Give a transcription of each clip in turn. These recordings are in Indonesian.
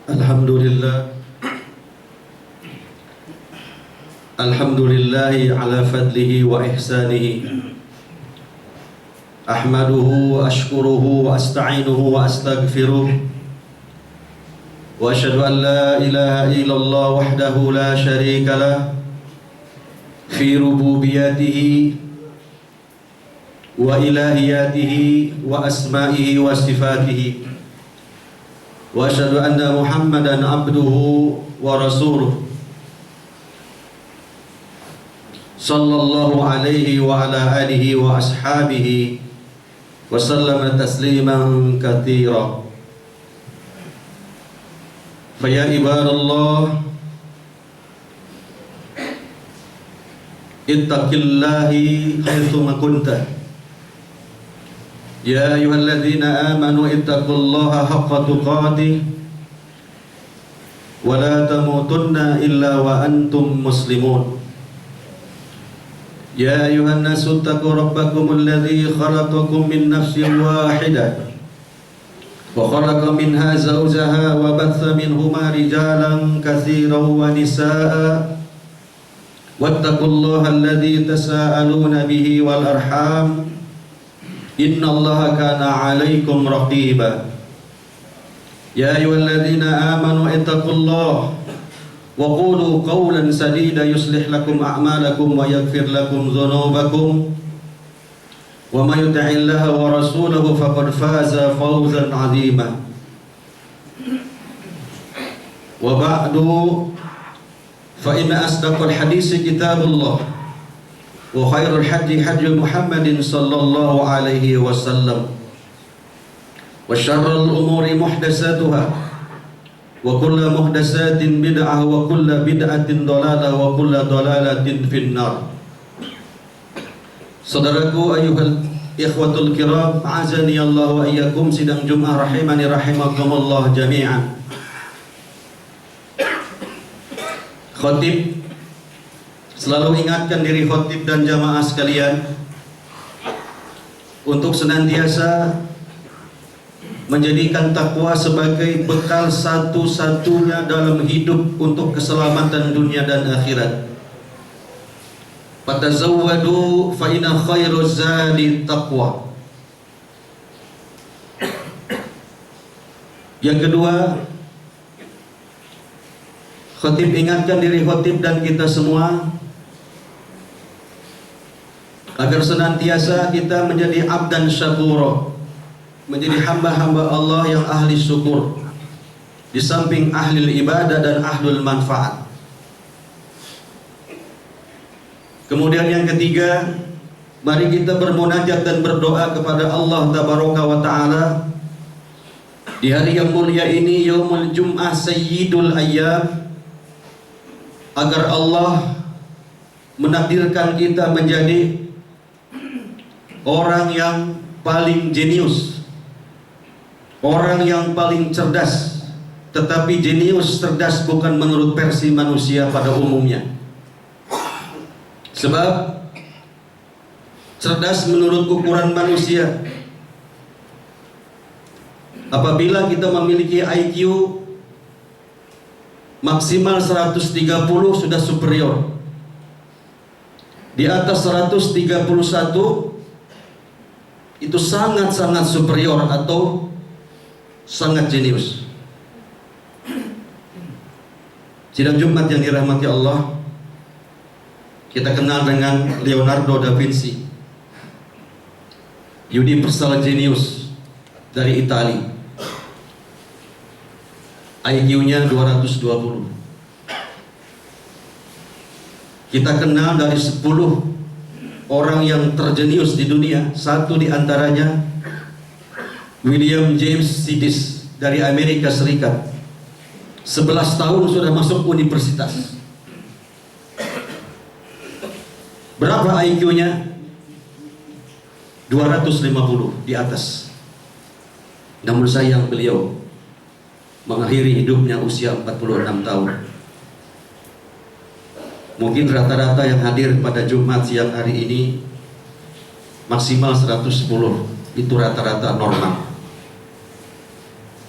Alhamdulillah. Alhamdulillahi ala fadlihi wa ihsanihi. Ahmaduhu wa ashkuruhu wa asta'inuhu wa astaghfiruh. Wa ashhadu an la ilaha illallah wahdahu la syarika lah fi rububiyatihi wa ilahiyatihi wa asma'ihi wa sifatihi. Wa ashhadu anna Muhammadan abduhu wa rasuluh sallallahu alaihi wa ala alihi wa ashabihi wa sallama tasliman katsira. Fa ya ibadallah ittaqillahi haitsu ma kunta. Ya ayyuhalladzina amanu ittaqullaha haqqa tuqatih wa la tamutunna illa wa antum muslimun. Ya ayuhan nasu taqu rabbakumul ladzi khalaqakum min nafsin wahidah wa khalaqa minha zawjaha wa batha minhuma rijalan katsiran wa nisaa'a wattaqullaha alladzi tasaaluna bihi wal arham innallaha kana 'alaikum raqiba. Ya ayyuhalladzina amanu ittaqullaha وقولوا قولا سديدا يصلح لكم أعمالكم ويغفر لكم ذنوبكم ومن يطع الله ورسوله فقد فاز فوزا عظيما. وبعد فإن أصدق الحديث كتاب الله وخير الهدي هدي محمد صلى الله عليه وسلم وشر الأمور محدثاتها wa kullu muhdatsatin bid'ah wa kullu bid'atin dhalalah wa kullu dhalalatin finnar. Saudaraku ayyuhal ikhwatul kiram, azani Allah wa iyyakum, sidang Jumat rahimani rahimakumullah jami'an. Khatib selalu ingatkan diri khatib dan jamaah sekalian untuk senantiasa menjadikan takwa sebagai bekal satu-satunya dalam hidup untuk keselamatan dunia dan akhirat. Fatazawwadu fa inna khairuz zadi taqwa. Yang kedua, khatib ingatkan diri khatib dan kita semua agar senantiasa kita menjadi abdan syakura, menjadi hamba-hamba Allah yang ahli syukur, di samping ahli ibadah dan ahlul manfaat. Kemudian yang ketiga, mari kita bermunajat dan berdoa kepada Allah tabaraka wa ta'ala di hari yang mulia ini, yaumul jum'ah sayyidul ayyam, agar Allah menakdirkan kita menjadi orang yang paling jenius, orang yang paling cerdas. Tetapi jenius cerdas bukan menurut versi manusia pada umumnya. Sebab cerdas menurut ukuran manusia, apabila kita memiliki IQ maksimal 130 sudah superior. Di atas 131 itu sangat-sangat superior atau sangat jenius. Sidang Jumat yang dirahmati Allah, kita kenal dengan Leonardo da Vinci, universal genius dari Italia. IQ-nya 220. Kita kenal dari 10 orang yang terjenius di dunia, satu di antaranya William James Sidis dari Amerika Serikat. 11 tahun sudah masuk universitas. Berapa IQ-nya? 250 di atas. Namun sayang beliau mengakhiri hidupnya usia 46 tahun. Mungkin rata-rata yang hadir pada Jumat siang hari ini maksimal 110, itu rata-rata normal.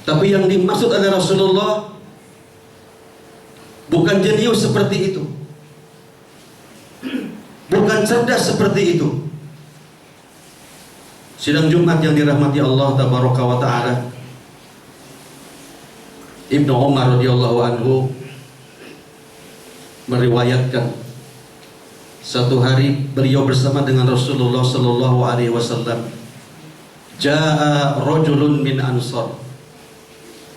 Tapi yang dimaksud oleh Rasulullah bukan jenius seperti itu, bukan cerdas seperti itu. Sidang Jumat yang dirahmati Allah Tabaraka wa Ta'ala, Ibnu Umar radhiyallahu anhu meriwayatkan, satu hari beliau bersama dengan Rasulullah sallallahu alaihi wasallam. Jaa rajulun min Ansar.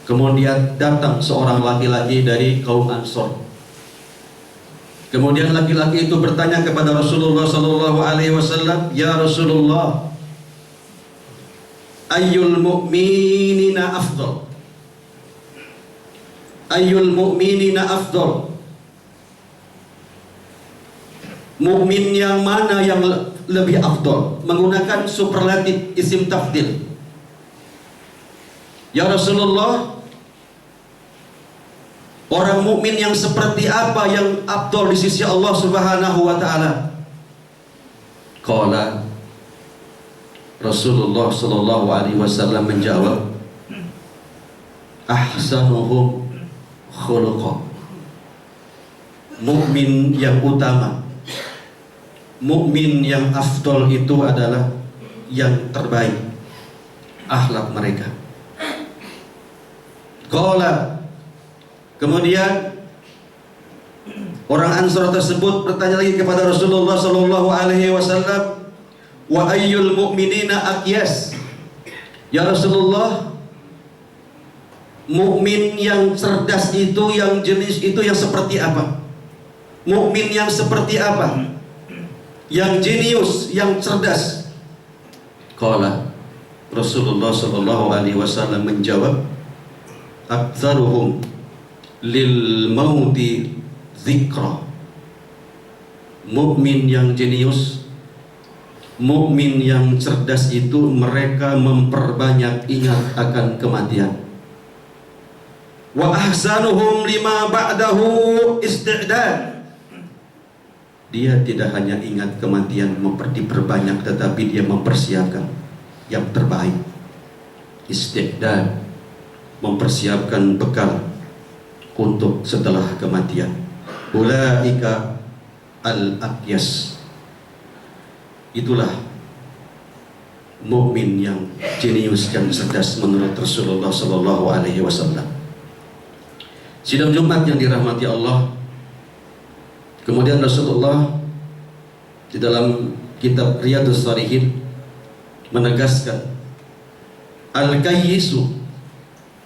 Kemudian datang seorang laki-laki dari kaum Ansar. Kemudian laki-laki itu bertanya kepada Rasulullah sallallahu alaihi wasallam, "Ya Rasulullah, ayyul mu'minina afdal? Ayyul mu'minina afdal? Mukmin yang mana yang lebih afdal?" Menggunakan superlatif isim tafdil. "Ya Rasulullah, orang mukmin yang seperti apa yang afdal di sisi Allah Subhanahu wa Ta'ala?" Qala, Rasulullah sallallahu alaihi wasallam menjawab, "Ahsanuhum khuluqa." Mukmin yang utama, mukmin yang afdal itu adalah yang terbaik akhlak mereka. Qala, kemudian orang Ansar tersebut bertanya lagi kepada Rasulullah sallallahu alaihi wasallam, "Wa ayyul mu'minina aqyas?" Ya Rasulullah, mukmin yang cerdas itu, yang jenis itu yang seperti apa? Mukmin yang seperti apa? Yang jenius, yang cerdas. Qala, Rasulullah sallallahu alaihi wasallam menjawab, "Aktsaruhum lil mauti dzikra." Mukmin yang jenius, mukmin yang cerdas itu mereka memperbanyak ingat akan kematian. Wa ahsanuhum lima ba'dahu isti'dad. Dia tidak hanya ingat kematian diperbanyak, tetapi dia mempersiapkan yang terbaik. Isti'dad, mempersiapkan bekal untuk setelah kematian. Ulaika al-aqyas. Itulah mukmin yang jenius, yang cerdas menurut Rasulullah sallallahu alaihi wasallam. Sidang Jumat yang dirahmati Allah, kemudian Rasulullah di dalam kitab Riyadhus Shalihin menegaskan, al-kayyisu,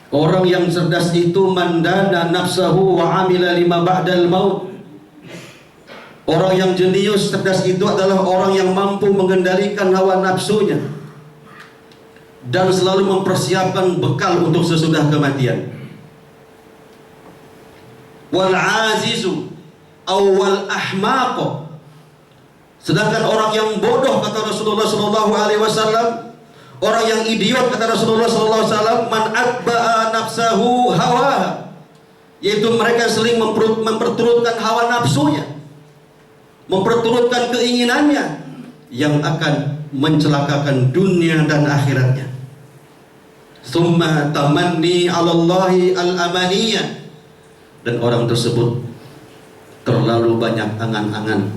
orang yang cerdas itu, mandana nafsahu wa amila lima ba'dal maut. Orang yang jenius cerdas itu adalah orang yang mampu mengendalikan hawa nafsunya dan selalu mempersiapkan bekal untuk sesudah kematian. Wal azizu awal ahmaq. Sedangkan orang yang bodoh, kata Rasulullah sallallahu alaihi wasallam, orang yang idiot, kata Rasulullah sallallahu alaihi wasallam, man atba'a nafsahu hawa, yaitu mereka sering memperturutkan hawa nafsunya, memperturutkan keinginannya yang akan mencelakakan dunia dan akhiratnya. Summa tamanni 'alallahi al-amaniyah. Dan orang tersebut terlalu banyak angan-angan,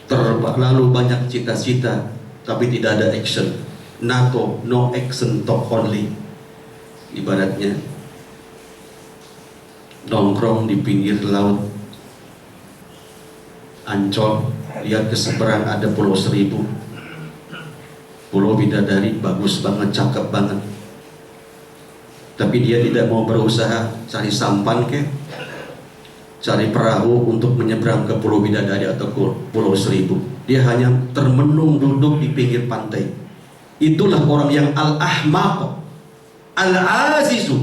terlalu banyak cita-cita, tapi tidak ada action. NATO, no action, talk only. Ibaratnya nongkrong di pinggir laut Ancol, lihat ke seberang ada Pulau Seribu, Pulau Bidadari, bagus banget, cakep banget, tapi dia tidak mau berusaha cari sampan cari perahu untuk menyeberang ke Pulau Bidadari atau Pulau Seribu. Dia hanya termenung duduk di pinggir pantai. Itulah orang yang al-ahmaq, al-azizu,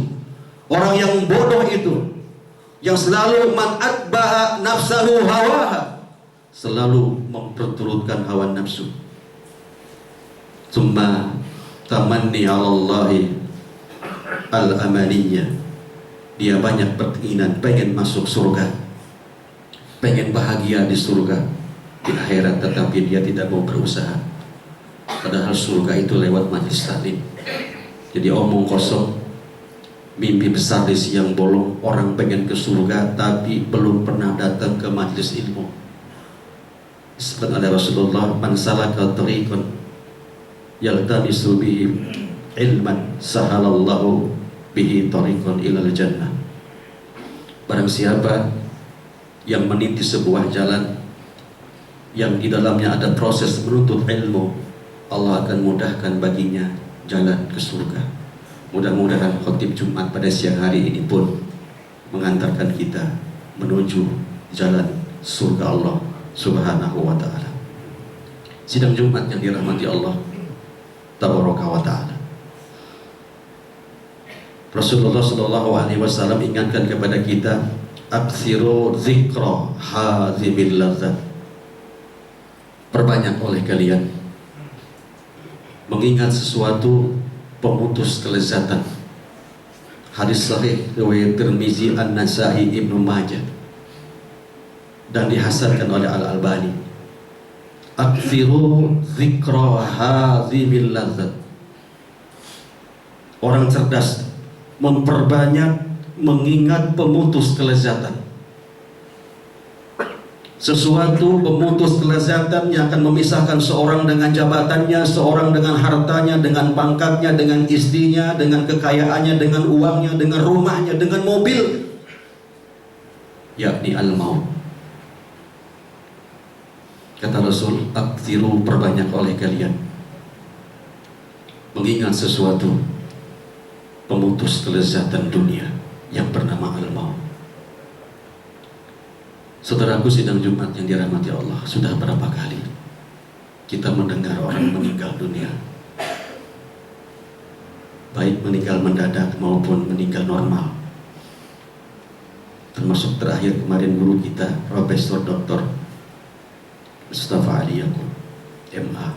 orang yang bodoh itu, yang selalu man atba'a nafsahu hawaha, selalu memperturutkan hawa nafsu. Tsumma tamanni 'alallahi al-amaniyah. Dia banyak berkeinginan, pengen masuk surga, pengen bahagia di surga, di akhirat, tetapi dia tidak mau berusaha. Padahal surga itu lewat majlis taklim. Jadi omong kosong, Mimpi besar di siang bolong, orang pengen ke surga tapi belum pernah datang ke majelis ilmu. Seperti ada Rasulullah, man salaka tariqan yaltamisu bihi ilman sahalallahu bihi tariqan ilal jannah. Barang siapa yang meniti sebuah jalan yang di dalamnya ada proses menuntut ilmu, Allah akan mudahkan baginya jalan ke surga. Mudah-mudahan khotib Jumat pada siang hari ini pun mengantarkan kita menuju jalan surga Allah Subhanahu wa ta'ala. Sidang Jumat yang dirahmati Allah Tabaraka wa ta'ala. Rasulullah sallallahu alaihi wasallam ingatkan kepada kita, aksiru zikra hazimil ladzat. Perbanyak oleh kalian mengingat sesuatu pemutus kelezatan. Hadis sahih riwayat Tirmizi, An-Nasa'i, Ibnu Majah, dan dihasankan oleh Al-Albani. Aksiru zikra hazimil ladzat. Orang cerdas memperbanyak mengingat pemutus kelezatan. Sesuatu pemutus kelezatan yang akan memisahkan seorang dengan jabatannya, seorang dengan hartanya, dengan pangkatnya, dengan istrinya, dengan kekayaannya, dengan uangnya, dengan rumahnya, dengan mobil, yakni al-maut. Kata Rasul, aktsiru, perbanyak oleh kalian mengingat sesuatu pemutus kelezatan dunia yang bernama al-maut. Saudaraku sidang Jumat yang dirahmati Allah, sudah berapa kali kita mendengar orang meninggal dunia, baik meninggal mendadak maupun meninggal normal. Termasuk terakhir kemarin guru kita, Profesor Dr. Mustafa Ali Yaqub, MA,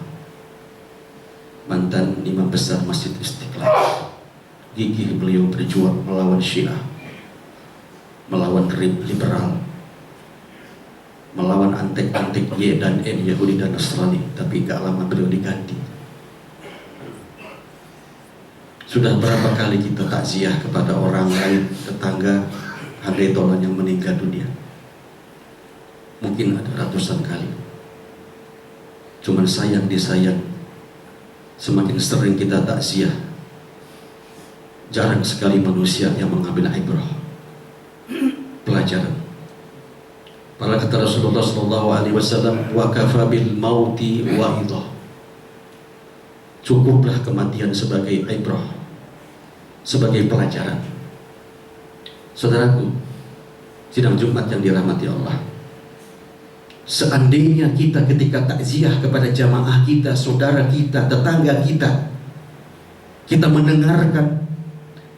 mantan imam besar Masjid Istiqlal. Gigih beliau berjuang melawan Syiah, melawan liberal, melawan antek-antek Y dan N, Yahudi dan Nasrani. Tapi gak lama beliau diganti. Sudah berapa kali kita takziah kepada orang lain, tetangga, handai tolan yang meninggal dunia? Mungkin ada ratusan kali. Cuman sayang disayang, semakin sering kita takziah, jarang sekali manusia yang mengambil ibrah, pelajaran. Para kata Rasulullah SAW, wa kafa bil mauti wa'idah. Cukuplah kematian sebagai ibrah, sebagai pelajaran. Saudaraku, sidang Jumat yang dirahmati Allah, seandainya kita ketika takziah kepada jamaah kita, saudara kita, tetangga kita, kita mendengarkan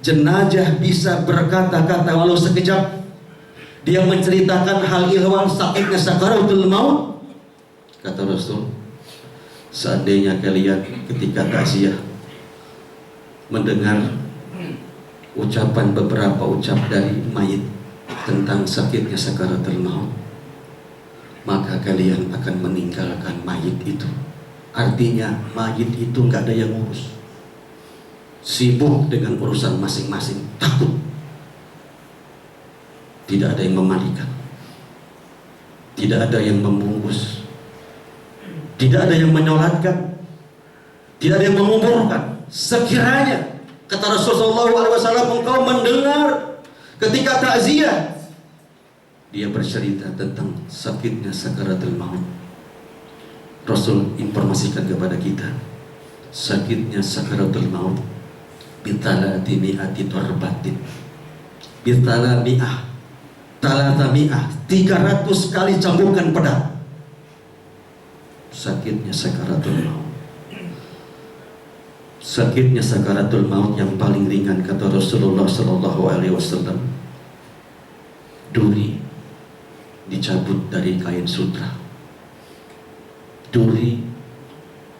jenazah bisa berkata-kata walau sekejap, dia menceritakan hal ihwal sakitnya sakaratul maut. Kata Rasul, seandainya kalian ketika takziah mendengar ucapan beberapa ucap dari mayit tentang sakitnya sakaratul maut, maka kalian akan meninggalkan mayit itu. Artinya mayit itu nggak ada yang ngurus, sibuk dengan urusan masing-masing, takut. Tidak ada yang memandikan, tidak ada yang membungkus, tidak ada yang menyolatkan, tidak ada yang menguburkan. Sekiranya, kata Rasulullah SAW, engkau mendengar ketika takziah dia bercerita tentang sakitnya sakaratul maut, Rasul informasikan kepada kita, sakitnya sakaratul maut bitalati mi'ati darbatin, bitala mi'ah, talata mi'ah, 300 kali cambukan pedang. Sakitnya sakaratul maut. Sakitnya sakaratul maut yang paling ringan, kata Rasulullah SAW, duri dicabut dari kain sutra. Duri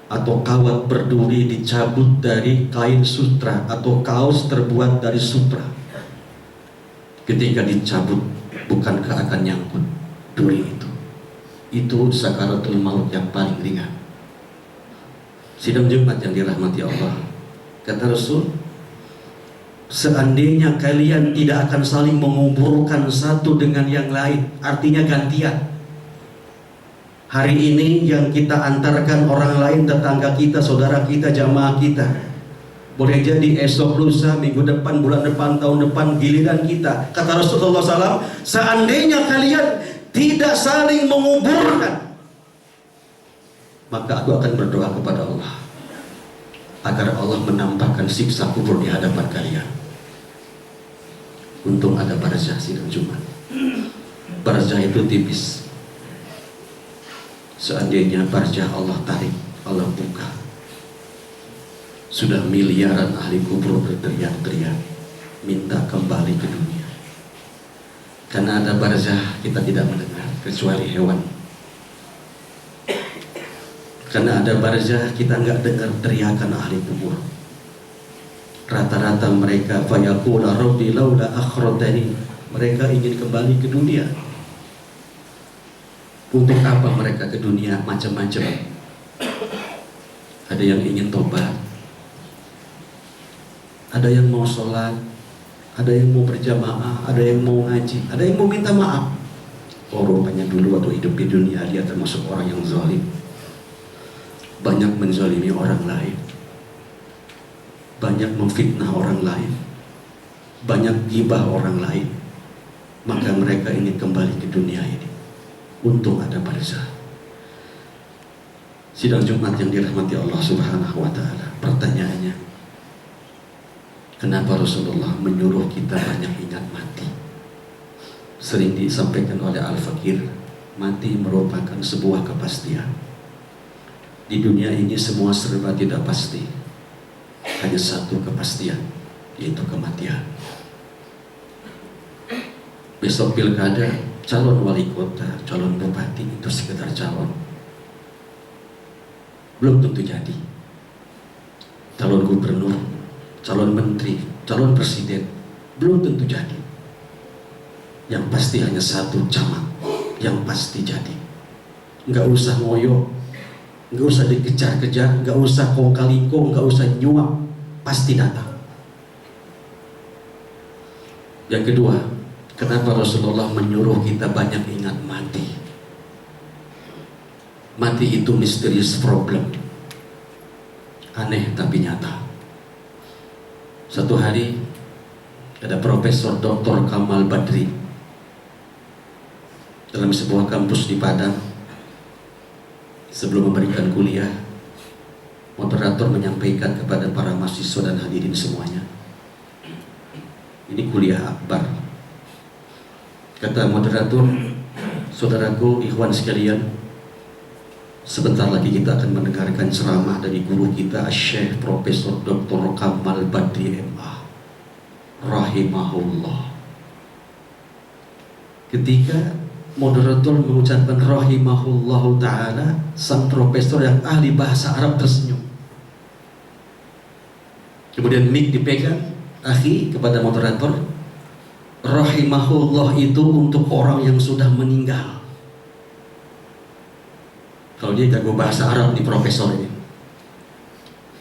atau kawat berduri dicabut dari kain sutra atau kaos terbuat dari sutra. Ketika dicabut, bukankah akan nyangkut duri itu? Itu sakaratul maut yang paling ringan. Sidang Jumat yang dirahmati Allah, kata Rasul, seandainya kalian tidak akan saling menguburkan satu dengan yang lain, artinya gantian. Hari ini yang kita antarkan orang lain, tetangga kita, saudara kita, jamaah kita. Boleh jadi esok, lusa, minggu depan, bulan depan, tahun depan, giliran kita. Kata Rasulullah SAW, seandainya kalian tidak saling menguburkan, maka aku akan berdoa kepada Allah agar Allah menambahkan siksa kubur di hadapan kalian. Untung ada barzah sidang Jumat. Barzah itu tipis. Seandainya barzah Allah tarik, Allah buka, sudah miliaran ahli kubur berteriak-teriak minta kembali ke dunia. Karena ada barzah kita tidak mendengar kecuali hewan. Karena ada barzah kita nggak dengar teriakan ahli kubur. Rata-rata mereka fayaqula rabbi laula akhrajtani, mereka ingin kembali ke dunia. Untuk apa mereka ke dunia? Macam-macam. Ada yang ingin tobat, ada yang mau sholat, ada yang mau berjamaah, ada yang mau ngaji, ada yang mau minta maaf. Oh, rupanya dulu waktu hidup di dunia dia termasuk orang yang zalim, banyak menzalimi orang lain, banyak memfitnah orang lain, banyak gibah orang lain. Maka mereka ingin kembali ke dunia ini. Untung ada barzah. Sidang Jumat yang dirahmati Allah Subhanahu wa Ta'ala, pertanyaannya, kenapa Rasulullah menyuruh kita banyak ingat mati? Sering disampaikan oleh Al-Fakir, mati merupakan sebuah kepastian. Di dunia ini semua serba tidak pasti. Hanya satu kepastian, yaitu kematian. Besok pilkada, calon wali kota, calon bupati itu sekedar calon, belum tentu jadi. Calon gubernur, calon menteri, calon presiden, belum tentu jadi. Yang pasti hanya satu camat yang pasti jadi. Nggak usah ngoyo, nggak usah dikejar-kejar, nggak usah kong kali kong, nggak usah nyuap, pasti datang. Yang kedua, kenapa Rasulullah menyuruh kita banyak ingat mati? Mati itu misterius problem, aneh tapi nyata. Satu hari ada Profesor Dr. Kamal Badri dalam sebuah kampus di Padang. Sebelum memberikan kuliah, moderator menyampaikan kepada para mahasiswa dan hadirin semuanya, ini kuliah akbar. Kata moderator, saudaraku, ikhwan sekalian, sebentar lagi kita akan mendengarkan ceramah dari guru kita, Syekh Profesor Dr. Kamal Badri MA rahimahullah. Ketika moderator mengucapkan rahimahullah ta'ala, sang profesor yang ahli bahasa Arab tersenyum. Kemudian mic dipegang akhi kepada moderator, rahimahullah itu untuk orang yang sudah meninggal. Kalau dia jago bahasa Arab nih profesor ini,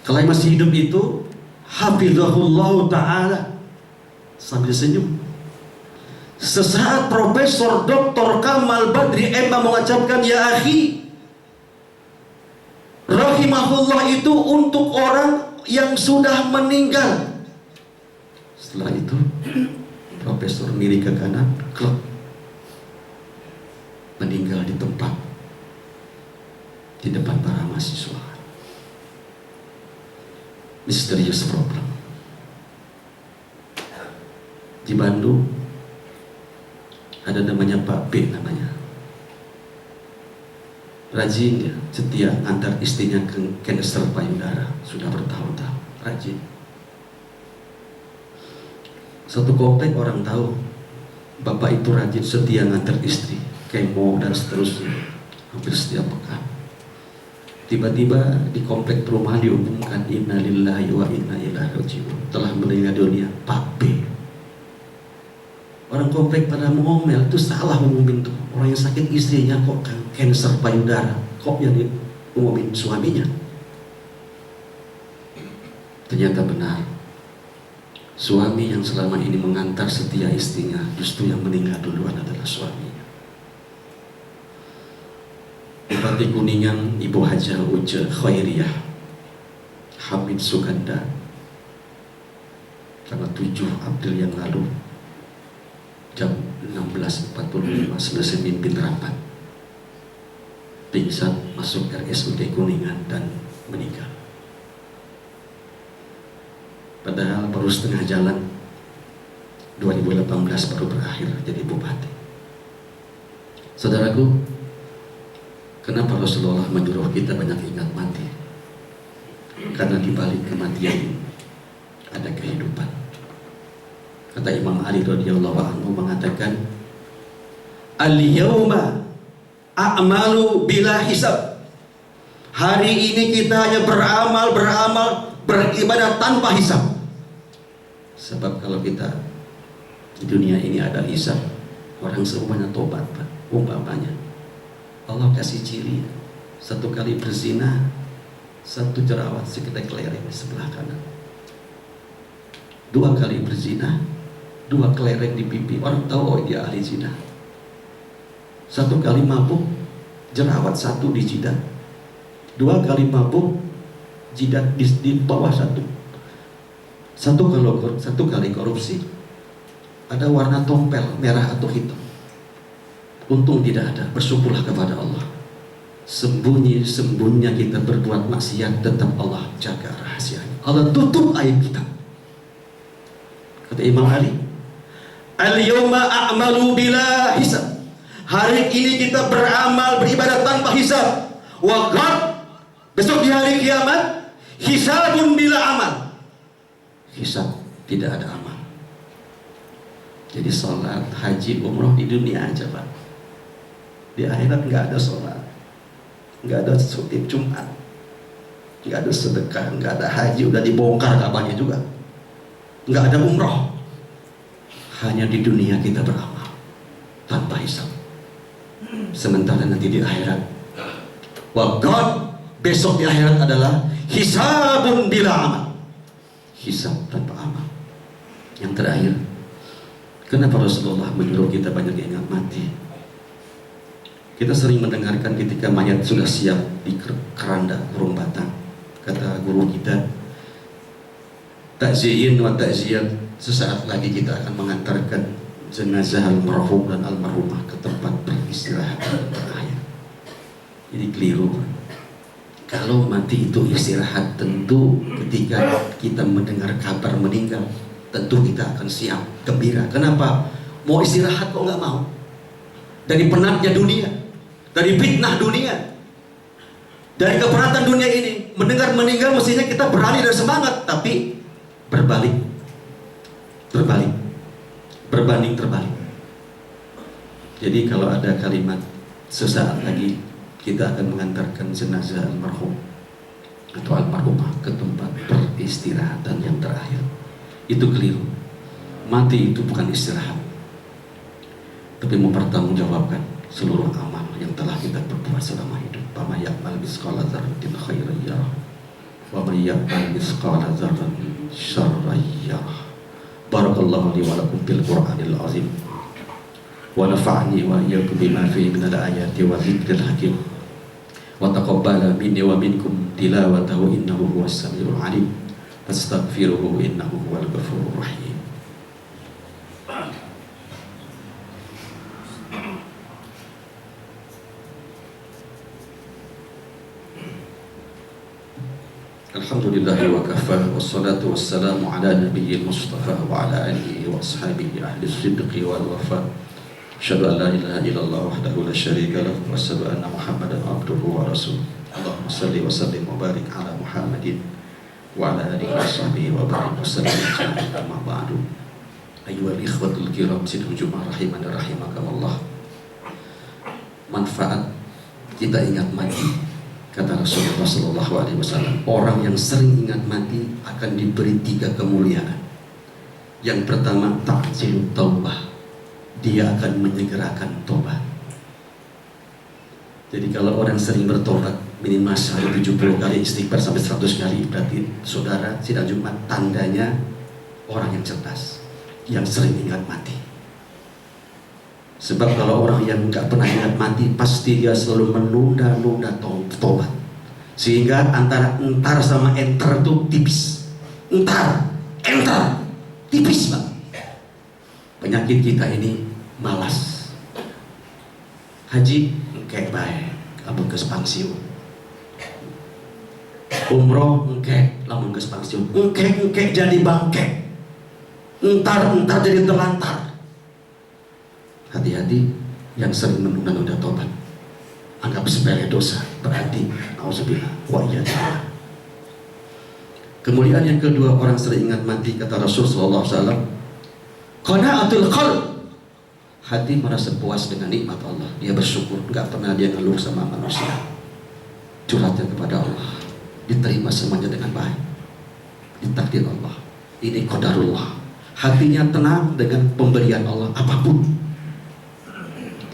kalau yang masih hidup itu hafizahullah ta'ala, sambil senyum. Sesaat Profesor Dr. Kamal Badri Emma mengucapkan, ya akhi, rahimahullah itu untuk orang yang sudah meninggal. Setelah itu Profesor miring ke kanan, klop, meninggal di tempat, di depan para mahasiswa. Misterius problem. Di Bandung ada namanya Pak B, namanya rajin ya, setia antar istrinya ke kanker payudara, sudah bertahun-tahun rajin. Satu komplek orang tahu bapak itu rajin setia ngantar istri, kemo dan seterusnya, hampir setiap pekan. Tiba-tiba di komplek perumahan diumumkan, innalillahi wa inna ilaihi raji'un, telah meninggal dunia Pak B. Orang komplek pada mengomel, itu salah ngumumin tuh. Orang yang sakit istrinya kok kanker payudara, kok yang ngumumin suaminya. Ternyata benar. Suami yang selama ini mengantar setia istrinya, justru yang meninggal duluan adalah suaminya. Bupati Kuningan Ibu Hajah Uce Khairiyah Hamid Suganda tanggal 7 April yang lalu jam 16.45 selesai mimpin rapat, pingsan masuk RSUD Kuningan dan meninggal. Padahal baru setengah jalan, 2018 baru berakhir jadi bupati. Saudaraku, kenapa Rasulullah menyuruh kita banyak ingat mati? Karena di balik kematian ada kehidupan. Kata Imam Ali radhiyallahu anhu mengatakan, "Al-yauma a'malu bila hisab." Hari ini kita hanya beramal, beribadah tanpa hisab. Sebab kalau kita di dunia ini ada hisab, orang semuanya tobat, Pak. Umpamanya Allah kasih ciri, 1 kali berzina, 1 jerawat sekedar kelereng di sebelah kanan. 2 kali berzina, 2 kelereng di pipi, orang tahu oh dia ahli zina. 1 kali mabuk, jerawat 1 di jidat. 2 kali mabuk, jidat di bawah 1. 1 kali korupsi, ada warna tompel merah atau hitam. Untung tidak ada, bersyukurlah kepada Allah. Sembunyi-sembunyinya kita berbuat maksiat, tetap Allah jaga rahasianya. Allah tutup aib kita. Kata Imam Ali, "Al-yawma a'malu bila hisab." Hari ini kita beramal, beribadah tanpa hisab. Wa qad, besok di hari kiamat, hisabun bila amal. Hisab, tidak ada amal. Jadi sholat, haji, umroh di dunia aja, Pak. Di akhirat nggak ada sholat, nggak ada khutbah Jumat, nggak ada sedekah, nggak ada haji, udah dibongkar kabarnya juga. Nggak ada umroh. Hanya di dunia kita beramal tanpa hisab. Sementara nanti di akhirat, wa God, besok di akhirat adalah hisabun bila amal. Hisab tanpa amal. Yang terakhir, kenapa Rasulullah menyuruh kita banyak ingat mati? Kita sering mendengarkan ketika mayat sudah siap di keranda kurung batang, kata guru kita, takziin wa takziyat, sesaat lagi kita akan mengantarkan jenazah almarhum dan almarhumah ke tempat peristirahatan terakhir. Jadi keliru. Kalau mati itu istirahat, tentu ketika kita mendengar kabar meninggal, tentu kita akan siap, gembira. Kenapa? Mau istirahat kok nggak mau? Dari penatnya dunia, dari fitnah dunia, dari kepenatan dunia ini, mendengar meninggal mestinya kita berani dan semangat, tapi berbanding terbalik. Jadi kalau ada kalimat sesaat lagi kita akan mengantarkan jenazah almarhum atau almarhumah ke tempat peristirahatan yang terakhir, itu keliru. Mati itu bukan istirahat, tapi mempertanggungjawabkan seluruh amal yang telah kita perbuat selama hidup. Wa may ya'mal mithqala dzarratin khairan yarah wa may ya'mal mithqala dzarratin syarran yarah. Barakallahu li wa lakum bil Qur'anil azim wa nafa'ni wa iyyakum bima fihi minal ayati wa dzikril hakim wa taqabbala minni wa minkum tilawatahu innahu huwas samiul alim fastaghfiruhu innahu huwal ghafurur rahim. Alhamdulillahi wa kafa, wassalatu wassalamu ala nabiyil mustafa wa ala alihi wa ashabihi ahli sidqi wal wafa. Asyhadu an la ilaha illallah wahdahu la syarika lahu wa asyhadu anna Muhammadan abduhu wa rasuluh. Allahumma shalli wa sallim wa barik ala Muhammadin wa ala alihi wa sahbihi wa barik wa sallim. Amma ba'du. Ayyuhal ikhwatul kiram, sidqul Jumat rahiman rahimakumullah. Manfaat kita ingat mati. Kata Rasulullah SAW, orang yang sering ingat mati akan diberi 3 kemuliaan. Yang pertama, ta'jilut taubah, dia akan menyegerakan tobat. Jadi kalau orang sering bertobat minimal sehari 70 kali istighfar sampai 100 kali, berarti saudara sidang Jumat, tandanya orang yang cerdas, yang sering ingat mati. Sebab kalau orang yang nggak pernah ingat mati, pasti dia selalu menunda-nunda tobat. Sehingga antara entar sama enter tuh tipis. Entar, enter, tipis Pak. Penyakit kita ini malas. Haji, kayak baik, lamun geus pangsiun. Umroh, engke, lamun geus pangsiun. Engke jadi bangke. Entar jadi terlantar. Hati-hati yang sering menunda-nunda tobat. Anggap sepele dosa, berarti auzubillah wa iyyakum. Kemuliaan yang kedua, orang sering ingat mati, kata Rasul sallallahu alaihi wasallam, qanaatul qalb. Hati merasa puas dengan nikmat Allah, dia bersyukur, enggak pernah dia ngeluh sama manusia. Curhatnya kepada Allah, diterima semuanya dengan baik. Ditakdir Allah. Ini qadarullah. Hatinya tenang dengan pemberian Allah apapun.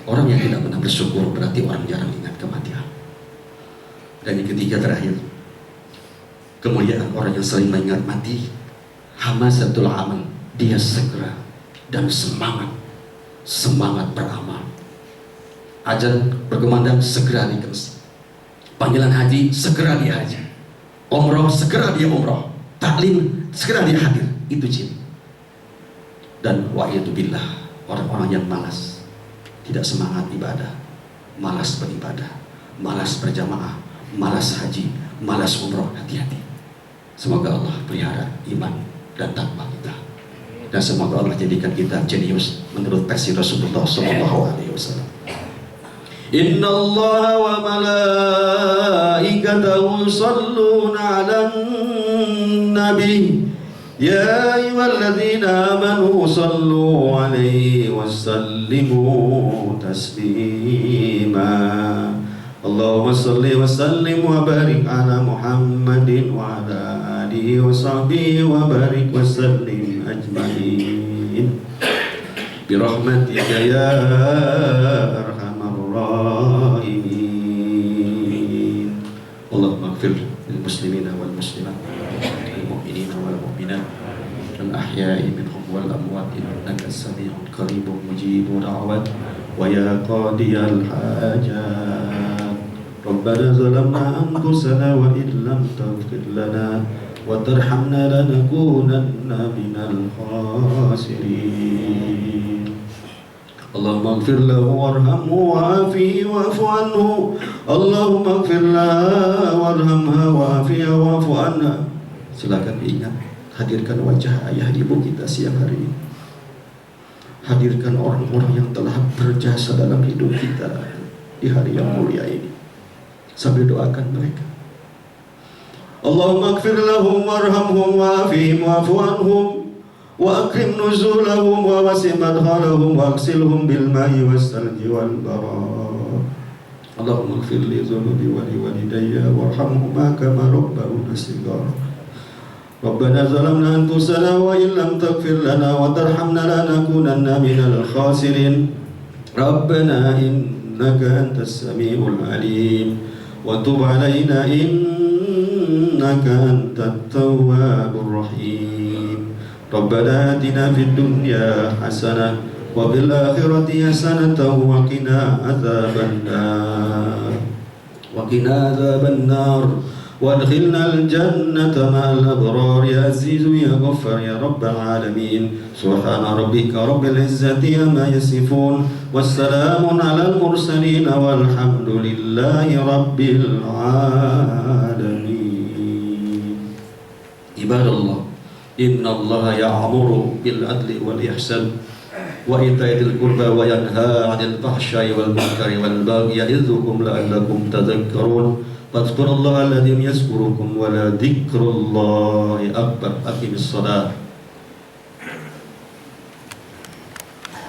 Orang yang tidak pernah bersyukur berarti orang jarang ingat kematian. Dan yang ketiga terakhir, kemuliaan orang yang sering mengingat mati, hamasatul amal, dia segera dan semangat beramal. Azan berkumandang, segera dikemas. Panggilan haji, segera dia haji. Umroh, segera dia umroh. Taklim, segera dia hadir. Itu ciri. Dan wa'iyatubillah, orang-orang yang malas, tidak semangat ibadah, malas beribadah, malas berjamaah, malas haji, malas umroh, hati-hati. Semoga Allah pelihara iman dan takwa kita, dan semoga Allah jadikan kita jenius menurut versi Rasulullah Sallallahu Alaihi Wasallam. Inna Allah wa malaikatahu yusalluna 'alan nabi. Ya ayyuhalladzina amanu sallu alaihi wasallimu taslima. Allahumma salli wa sallim wa barik ala Muhammadin wa ala alihi wa sahbihi wa barik wa sallim ajma'in. Birahmatika ya arhamar rahimin. Allahumma ighfir lil muslimina wal muslimat, الأحياء منهم والأموات إنك سميع قريب مجيب دعوات ويا قاضي الحاجات. ربنا ظلمنا أنفسنا وإن لم تغفر لنا وترحمنا لنكونن من الخاسرين. اللهم اغفر له وارحمه وعافه واعف عنه. اللهم اغفر لها وارحمها وعافها واعف عنها. Silakan diingat, hadirkan wajah ayah ibu kita siang hari ini. Hadirkan orang-orang yang telah berjasa dalam hidup kita di hari yang mulia ini, sambil doakan mereka. Allahumma ighfir lahum warhamhum wa'afihim wa'fu anhum wa akrim nuzulahum wa wasi' madkhalahum wa aksilhum bil ma'i was salji wal bara. Allahumma ighfir li dhunubi wa li walidayya warhamhuma kama rabbawna shighara. Rabbana zalamna anfusana wa in lam taghfir lana wa tarhamna lanakunanna minal khasirin. Rabbana innaka antas samiul alim wa tub alaina innaka antat tawwabur rahim. Rabbana atina fid dunya hasanah wa fil akhirati hasanatan wa qina adzabannar. وادخلنا الجنة مع الأبرار يا عزيز يا غفار يا رب العالمين. سبحان ربك رب العزة عما يصفون والسلام على المرسلين والحمد لله رب العالمين. عباد الله إن الله يأمر بالعدل والإحسان وإيتاء ذي القربى وينهى عن الفحشاء والمنكر والبغي يعظكم لعلكم تذكرون. فاذكروا الله الذي يذكركم ولذكر الله أكبر. أقم الصلاة.